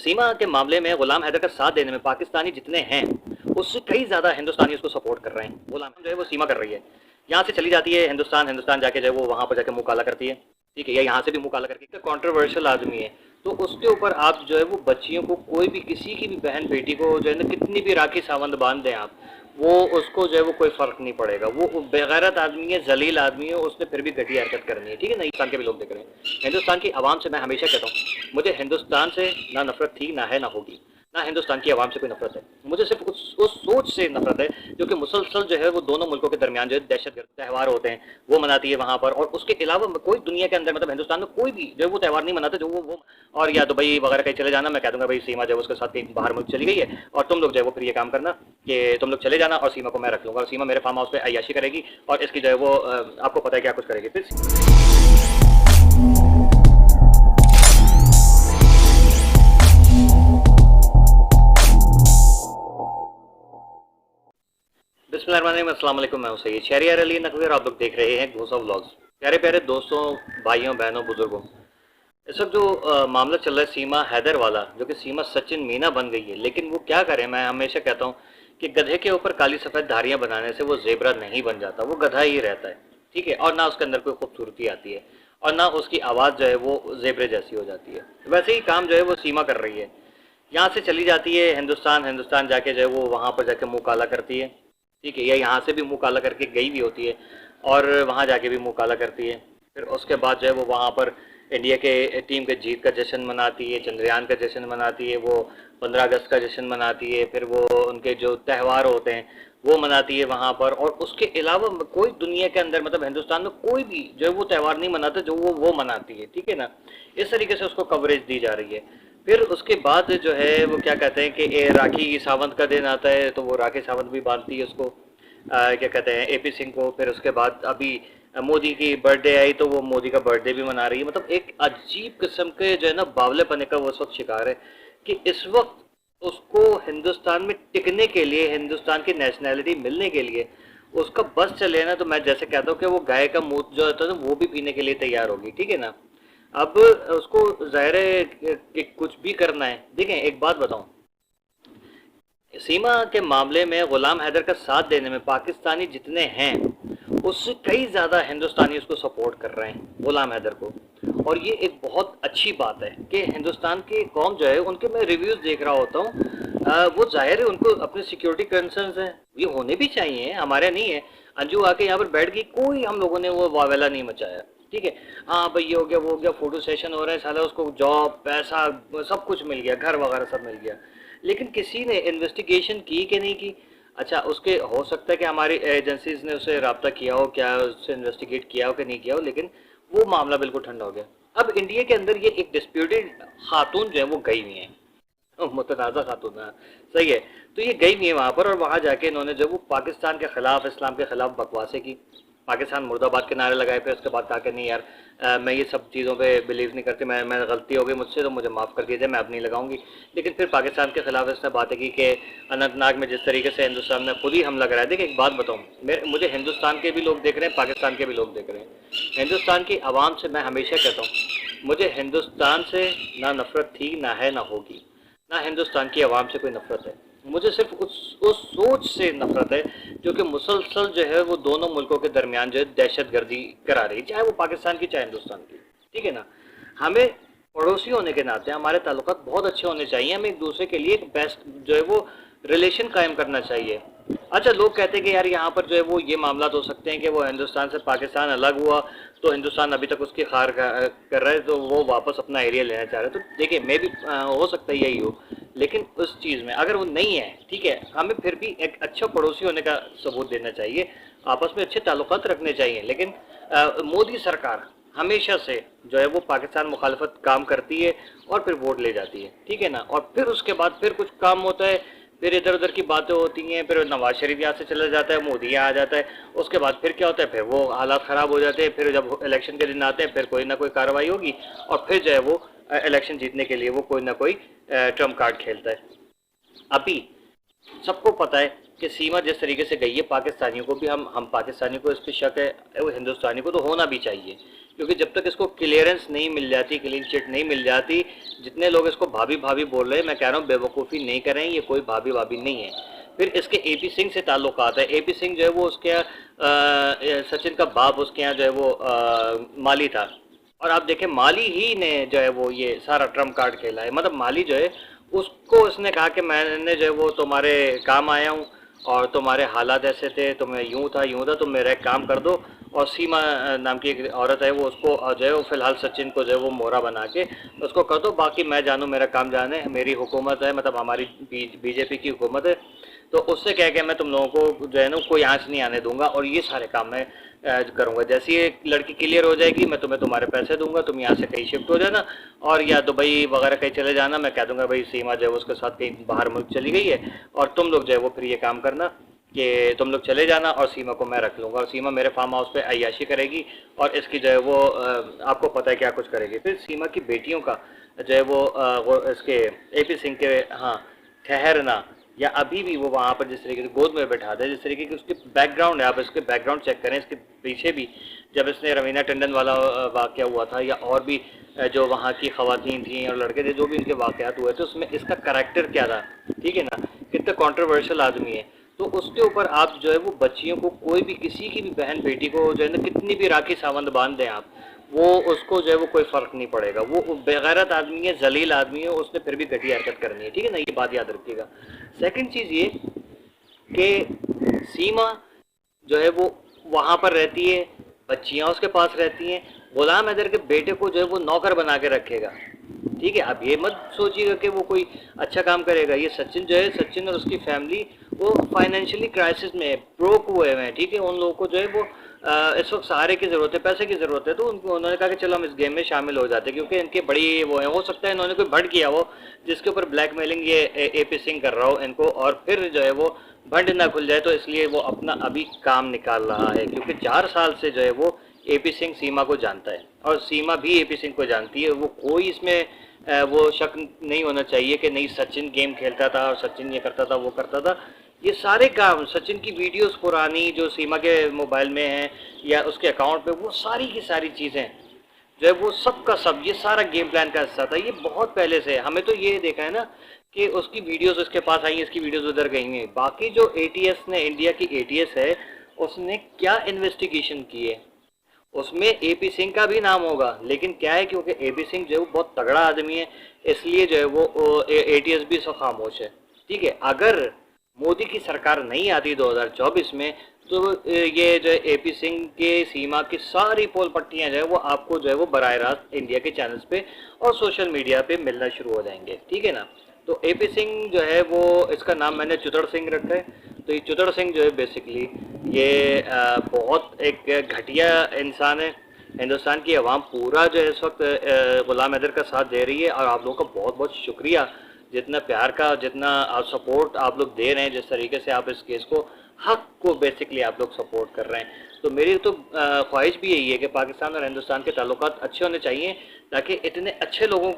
सीमा के मामले में गुलाम हैदर का साथ देने में पाकिस्तानी जितने हैं उससे कई ज़्यादा हिंदुस्तानी उसको सपोर्ट कर रहे हैं। गुलाम जो है वो सीमा कर रही है, यहाँ से चली जाती है हिंदुस्तान, हिंदुस्तान जाके जो है वो वहाँ पर जाके मुँह काला करती है, ठीक है, या यहाँ से भी मुँह काला करके कॉन्ट्रोवर्शियल आदमी है। तो उसके ऊपर आप जो है वो बच्चियों को, कोई भी किसी की भी बहन बेटी को जो है ना कितनी भी राखी सावंत बांध दें आप, वो उसको जो है वो कोई फ़र्क नहीं पड़ेगा। वो बेगैरत आदमी है, जलील आदमी है, उसने फिर भी घटिया हरकत करनी है, ठीक है ना। हिंदुस्तान के भी लोग देख रहे हैं, हिंदुस्तान की आवाम से मैं हमेशा कहता हूँ, मुझे हिंदुस्तान से ना नफरत थी, ना है, ना होगी, ना हिंदुस्तान की आवाम से कोई नफरत है। मुझे सिर्फ उस सोच से नफरत है जो कि मुसलसल जो है वो दोनों मुल्कों के दरमियान जो है दहशतगर्द त्यौहार होते हैं वो मनाती है वहाँ पर, और उसके अलावा कोई दुनिया के अंदर मतलब हिंदुस्तान में कोई भी जो है वो त्यौहार नहीं मनाते जो वो और या दुबई वगैरह कहीं चले जाना, मैं कह दूंगा भाई सीमा जो है उसके साथ कहीं बाहर मुल्क चली गई है और तुम लोग जो है वो फिर ये काम करना कि तुम लोग चले जाना और सीमा को मैं रख लूंगा, और सीमा मेरे फार्म हाउस पे अय्याशी करेगी और इसकी जो है वो आपको पता है क्या कुछ करेगी फिर। बिस्मिल्लाहिर्रहमानिर्रहीम, अस्सलाम वालेकुम, मैं हूं सैयद शहरियार अली नकवी और आप लोग देख रहे हैं घोसा व्लॉग्स। प्यारे प्यारे दोस्तों, भाइयों बहनों बुजुर्गों, इस वक्त जो मामला चल रहा है सीमा हैदर वाला, जो कि सीमा सचिन मीना बन गई है, लेकिन वो क्या करे। मैं हमेशा कहता हूँ कि गधे के ऊपर काली सफ़ेद धारियाँ बनाने से वो जेबरा नहीं बन जाता, वो गधा ही रहता है, ठीक है। और ना उसके अंदर कोई खूबसूरती आती है और ना उसकी आवाज़ जो है वो जेबरे जैसी हो जाती है। वैसे ही काम जो है वो सीमा कर रही है, यहाँ से चली जाती है हिंदुस्तान, हिंदुस्तान जाके जो है वो वहाँ पर जाके मुँह काला करती है, ठीक है, या यहाँ से भी मुँह काला करके गई भी होती है और वहाँ जाके भी मुँह काला करती है। फिर उसके बाद जो है वो वहाँ पर इंडिया के टीम के जीत का जश्न मनाती है, चंद्रयान का जश्न मनाती है, वो 15 अगस्त का जश्न मनाती है, फिर वो उनके जो त्यौहार होते हैं वो मनाती है वहाँ पर। और उसके अलावा कोई दुनिया के अंदर मतलब हिंदुस्तान में कोई भी जो है वो त्यौहार नहीं मनाता जो वो मनाती है, ठीक है ना। इस तरीके से उसको कवरेज दी जा रही है। फिर उसके बाद जो है वो क्या कहते हैं कि राखी सावंत का दिन आता है तो वो राखी सावंत भी बांधती है उसको, क्या कहते हैं, एपी सिंह को। फिर उसके बाद अभी मोदी की बर्थडे आई तो वो मोदी का बर्थडे भी मना रही है। मतलब एक अजीब किस्म के जो है ना बावलेपने का वो उस वक्त शिकार है कि इस वक्त उसको हिंदुस्तान में टिकने के लिए, हिंदुस्तान की नेशनैलिटी मिलने के लिए उसका बस चले ना, तो मैं जैसे कहता हूँ कि वो गाय का मूत जो होता है वो भी पीने के लिए तैयार होगी, ठीक है ना। अब उसको ज़ाहिर है कि कुछ भी करना है। देखें एक बात बताऊं, सीमा के मामले में गुलाम हैदर का साथ देने में पाकिस्तानी जितने हैं उससे कई ज़्यादा हिंदुस्तानी उसको सपोर्ट कर रहे हैं, गुलाम हैदर को। और ये एक बहुत अच्छी बात है कि हिंदुस्तान की कौम जो है उनके मैं रिव्यूज़ देख रहा होता हूँ, वो जाहिर है उनको अपने सिक्योरिटी कंसर्न्स हैं, ये होने भी चाहिए, हमारे नहीं है। अंजू आके यहाँ पर बैठ गई, कोई हम लोगों ने वो वावेला नहीं मचाया, ठीक है। हाँ भाई ये हो गया वो हो गया, फोटो सेशन हो रहा है, साला उसको जॉब पैसा सब कुछ मिल गया, घर वगैरह सब मिल गया, लेकिन किसी ने इन्वेस्टिगेशन की कि नहीं की। अच्छा, उसके हो सकता है कि हमारी एजेंसीज ने उसे रब्ता किया हो, क्या उससे इन्वेस्टिगेट किया हो कि नहीं किया हो, लेकिन वो मामला बिल्कुल ठंडा हो गया। अब इंडिया के अंदर ये एक डिस्प्यूटेड खातून जो है वो गई हुई है, मुतनाज़ा खातून, हाँ, सही है। तो ये गई हुई है वहाँ पर और वहाँ जाके इन्होंने जो वो पाकिस्तान के ख़िलाफ़, इस्लाम के ख़िलाफ़ बकवासें की, पाकिस्तान मुर्दाबाद के नारे लगाए। फिर उसके बाद कहा कि नहीं यार, मैं ये सब चीज़ों पे बिलीव नहीं करती, मैं गलती हो गई मुझसे तो मुझे माफ़ कर दीजिए, मैं अब नहीं लगाऊंगी। लेकिन फिर पाकिस्तान के ख़िलाफ़ इसने बातें की कि अनंतनाग में जिस तरीके से हिंदुस्तान ने खुद ही हमला कराया। देखिए एक बात बताऊँ, मुझे हिंदुस्तान के भी लोग देख रहे हैं, पाकिस्तान के भी लोग देख रहे हैं। हिंदुस्तान की आवाम से मैं हमेशा कहता हूँ, मुझे हिंदुस्तान से ना नफ़रत थी, ना है, ना होगी, ना हिंदुस्तान की आवाम से कोई नफ़रत है। मुझे सिर्फ उस सोच से नफरत है जो कि मुसलसल जो है वो दोनों मुल्कों के दरमियान जो है दहशतगर्दी करा रही है, चाहे वो पाकिस्तान की चाहे हिंदुस्तान की, ठीक है ना। हमें पड़ोसी होने के नाते हमारे ताल्लुकात बहुत अच्छे होने चाहिए, हमें एक दूसरे के लिए एक बेस्ट जो है वो रिलेशन कायम करना चाहिए। अच्छा, लोग कहते हैं कि यार यहाँ पर जो है वो ये मामला हो सकते हैं कि वो हिंदुस्तान से पाकिस्तान अलग हुआ तो हिंदुस्तान अभी तक उसकी खार कर रहा है तो वो वापस अपना एरिया लेना चाह रहा है। तो देखिए मैं भी हो सकता है यही हो, लेकिन उस चीज़ में अगर वो नहीं है, ठीक है, हमें फिर भी एक अच्छा पड़ोसी होने का सबूत देना चाहिए, आपस में अच्छे ताल्लुकात रखने चाहिए। लेकिन मोदी सरकार हमेशा से जो है वो पाकिस्तान मुखालफत काम करती है और फिर वोट ले जाती है, ठीक है ना। और फिर उसके बाद फिर कुछ काम होता है, फिर इधर उधर की बातें होती हैं, फिर नवाज शरीफ यहाँ से चला जाता है, मोदी यहाँ आ जाता है, उसके बाद फिर क्या होता है, फिर वो हालात ख़राब हो जाते हैं। फिर जब इलेक्शन के दिन आते हैं फिर कोई ना कोई कार्रवाई होगी और फिर जो है वो इलेक्शन जीतने के लिए वो कोई ना कोई ट्रम्प कार्ड खेलता है। अभी सबको पता है कि सीमा जिस तरीके से गई है, पाकिस्तानियों को भी, हम पाकिस्तानियों को इस पर शक है, वो हिंदुस्तानी को तो होना भी चाहिए, क्योंकि जब तक इसको क्लियरेंस नहीं मिल जाती, क्लीन चिट नहीं मिल जाती, जितने लोग इसको भाभी भाभी बोल रहे हैं, मैं कह रहा हूँ बेवकूफ़ी नहीं करें, ये कोई भाभी भाभी नहीं है। फिर इसके एपी सिंह से ताल्लुकात है। एपी सिंह जो है वो उसके सचिन का बाप उसके यहाँ जो है वो माली था, और आप देखें माली ही ने जो है वो ये सारा ट्रम्प कार्ड खेला है। मतलब माली जो है उसको उसने कहा कि मैंने जो है वो तुम्हारे काम आया हूँ और तुम्हारे हालात ऐसे थे, तुम्हें यूँ था, तुम मेरा एक काम कर दो। और सीमा नाम की एक औरत है, वो उसको जो है वो फिलहाल सचिन को जो है वो मोहरा बना के उसको कर दो, बाकी मैं जानूँ, मेरा काम जाने, मेरी हुकूमत है, मतलब हमारी बीजेपी की हुकूमत है, तो उससे कह के मैं तुम लोगों को जो है ना कोई आँच नहीं आने दूंगा, और ये सारे काम मैं करूँगा। जैसे ये लड़की क्लियर हो जाएगी, मैं तुम्हें तुम्हारे पैसे दूंगा, तुम यहाँ से कहीं शिफ्ट हो जाना, और या दुबई वगैरह कहीं चले जाना। मैं कह दूंगा भाई सीमा जो है उसके साथ कहीं बाहर मुल्क चली गई है, और तुम लोग जो है वो फिर ये काम करना कि तुम लोग चले जाना, और सीमा को मैं रख लूँगा, और सीमा मेरे फार्म हाउस पे अय्याशी करेगी, और इसकी जो है वो आपको पता है क्या कुछ करेगी। फिर सीमा की बेटियों का जो है वो इसके एपी सिंह के हाँ ठहरना, या अभी भी वो वहाँ पर जिस तरीके से गोद में बैठा दे, जिस तरीके की उसकी बैकग्राउंड है, आप इसके बैकग्राउंड चेक करें, इसके पीछे भी जब इसने रवीना टंडन वाला वाक़या हुआ था, या और भी जो वहाँ की ख़वातीन थी और लड़के थे, जो भी इनके वाक़यात हुए थे, उसमें इसका करैक्टर क्या था, ठीक है ना, कितना कंट्रोवर्शियल आदमी है। तो उसके ऊपर आप जो है वो बच्चियों को, कोई भी किसी की भी बहन बेटी को जो है ना कितनी भी राखी सावंत बांध दें आप, वो उसको जो है वो कोई फ़र्क नहीं पड़ेगा। वो बेगैरत आदमी है, जलील आदमी है, उसने फिर भी घटिया हरकत करनी है, ठीक है ना, ये बात याद रखिएगा। सेकंड चीज़ ये कि सीमा जो है वो वहाँ पर रहती है, बच्चियाँ उसके पास रहती हैं, गुलाम हैदर के बेटे को जो है वो नौकर बना के रखेगा, ठीक है। अब ये मत सोचिएगा कि वो कोई अच्छा काम करेगा। ये सचिन जो है, सचिन और उसकी फैमिली वो फाइनेंशियली क्राइसिस में है, ब्रोक हुए हैं, ठीक है। उन लोगों को जो है वो इस वक्त सहारे की ज़रूरत है, पैसे की ज़रूरत है, तो उनको उन्होंने कहा कि चलो हम इस गेम में शामिल हो जाते हैं, क्योंकि इनके बड़ी वो है, हो सकता है इन्होंने कोई भंड किया हो जिसके ऊपर ब्लैकमेलिंग ये एपी सिंह कर रहा हो इनको, और फिर जो है वो भंड ना खुल जाए, तो इसलिए वो अपना अभी काम निकाल रहा है, क्योंकि 4 साल से जो है वो एपी सिंह सीमा को जानता है, और सीमा भी एपी सिंह को जानती है। वो कोई इसमें वो शक नहीं होना चाहिए कि नहीं सचिन गेम खेलता था और सचिन ये करता था वो करता था। ये सारे काम, सचिन की वीडियोस पुरानी जो सीमा के मोबाइल में हैं या उसके अकाउंट पे, वो सारी की सारी चीज़ें जो है वो सब का सब ये सारा गेम प्लान का हिस्सा था। ये बहुत पहले से हमें तो ये देखा है ना कि उसकी वीडियोस उसके पास आई, इसकी वीडियोस उधर गई हैं। बाकी जो एटीएस ने, इंडिया की एटीएस है, उसने क्या इन्वेस्टिगेशन की है, उसमें एपी सिंह का भी नाम होगा, लेकिन क्या है क्योंकि एपी सिंह जो है वो बहुत तगड़ा आदमी है, इसलिए जो है वो एटीएस भी सब खामोश है, ठीक है। अगर मोदी की सरकार नहीं आती 2024 में, तो ये जो है एपी सिंह के सीमा की सारी पोल पट्टियाँ जो है वो आपको जो है वो बराह रास्त इंडिया के चैनल्स पे और सोशल मीडिया पे मिलना शुरू हो जाएंगे, ठीक है ना। तो एपी सिंह जो है वो, इसका नाम मैंने चुतड़ सिंह रखा है। तो ये चुतड़ सिंह जो है बेसिकली ये बहुत एक घटिया इंसान है। हिंदुस्तान की आवाम पूरा जो है इस वक्त गुलाम हैदर का साथ दे रही है, और आप लोगों का बहुत बहुत शुक्रिया, जितना प्यार का, जितना सपोर्ट आप लोग दे रहे हैं, जिस तरीके से आप इस केस को, हक को बेसिकली आप लोग सपोर्ट कर रहे हैं। तो मेरी तो ख्वाहिश भी यही है कि पाकिस्तान और हिंदुस्तान के ताल्लुकात अच्छे होने चाहिए, ताकि इतने अच्छे लोगों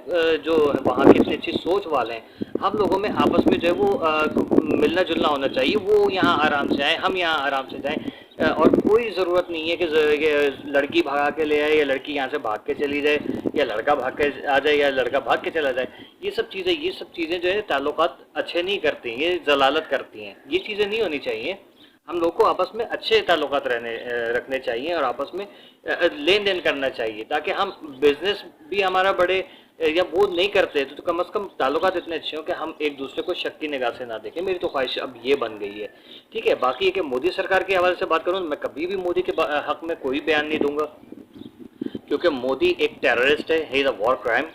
जो वहाँ की इतनी अच्छी सोच वाले हैं, हम लोगों में आपस में जो है वो मिलना जुलना होना चाहिए। वो यहाँ आराम से आए, हम यहाँ आराम से जाएं, और कोई ज़रूरत नहीं है कि लड़की भगा के ले आए, या लड़की यहाँ से भाग के चली जाए, या लड़का भाग के आ जाए, या लड़का भाग के चला जाए। ये सब चीज़ें जो है ताल्लुकात अच्छे नहीं करती, ये जलालत करती हैं। ये चीज़ें नहीं होनी चाहिए। हम लोग को आपस में अच्छे ताल्लुकात रखने चाहिए, और आपस में लेन देन करना चाहिए, ताकि हम बिजनेस भी हमारा बढ़े, या वो नहीं करते तो कम से कम ताल्लुकात इतने अच्छे हों कि हम एक दूसरे को शक की निगाह से ना देखें। मेरी तो ख्वाहिश अब ये बन गई है, ठीक है। बाकी कि मोदी सरकार के हवाले से बात करूँ, मैं कभी भी मोदी के हक में कोई बयान नहीं दूंगा, क्योंकि मोदी एक टेररिस्ट है, he is a war crime,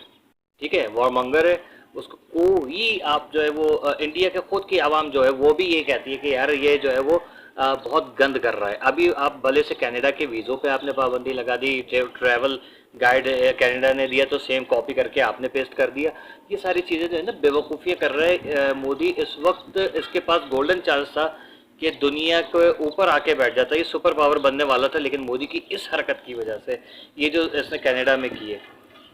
ठीक है, वॉर मंगर है। उसको कोई आप जो है वो इंडिया के खुद की आवाम जो है वो भी ये कहती है कि यार ये जो है वो बहुत गंद कर रहा है। अभी आप भले से कनाडा के वीज़ों पे आपने पाबंदी लगा दी, ट्रैवल गाइड कनाडा ने दिया तो सेम कॉपी करके आपने पेस्ट कर दिया। ये सारी चीज़ें जो है ना बेवकूफ़ियाँ कर रहे हैं मोदी। इस वक्त इसके पास गोल्डन चांस था कि दुनिया के ऊपर आके बैठ जाता, ये सुपर पावर बनने वाला था, लेकिन मोदी की इस हरकत की वजह से, ये जो इसने कनाडा में की है,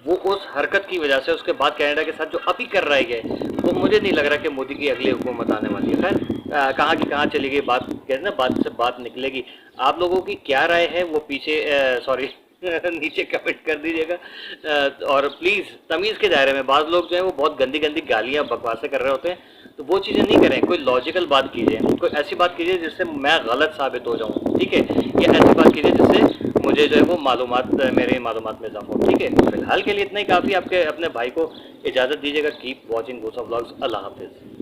वो उस हरकत की वजह से उसके बाद कनाडा के साथ जो अभी कर रहे गए, वो मुझे नहीं लग रहा कि मोदी की अगली हुकूमत आने वाली है। खैर कहाँ की कहाँ चली गई बात, कहते ना बात से बात निकलेगी। आप लोगों की क्या राय है वो पीछे सॉरी नीचे कमेंट कर दीजिएगा। और प्लीज़ तमीज़ के दायरे में, बाज़ लोग जो है वो बहुत गंदी गंदी गालियाँ बकवासें कर रहे होते हैं, तो वो चीज़ें नहीं करें। कोई लॉजिकल बात कीजिए, कोई ऐसी बात कीजिए जिससे मैं गलत साबित हो जाऊँ, ठीक है, या ऐसी बात कीजिए जिससे मुझे जो है वो मालूमात, मेरे मालूमात में इजाफा हो, ठीक है। फिलहाल के लिए इतना ही काफ़ी। आपके अपने भाई को इजाज़त दीजिएगा। कीप वॉचिंग गोसा व्लॉग्स। अल्लाह हाफिज़।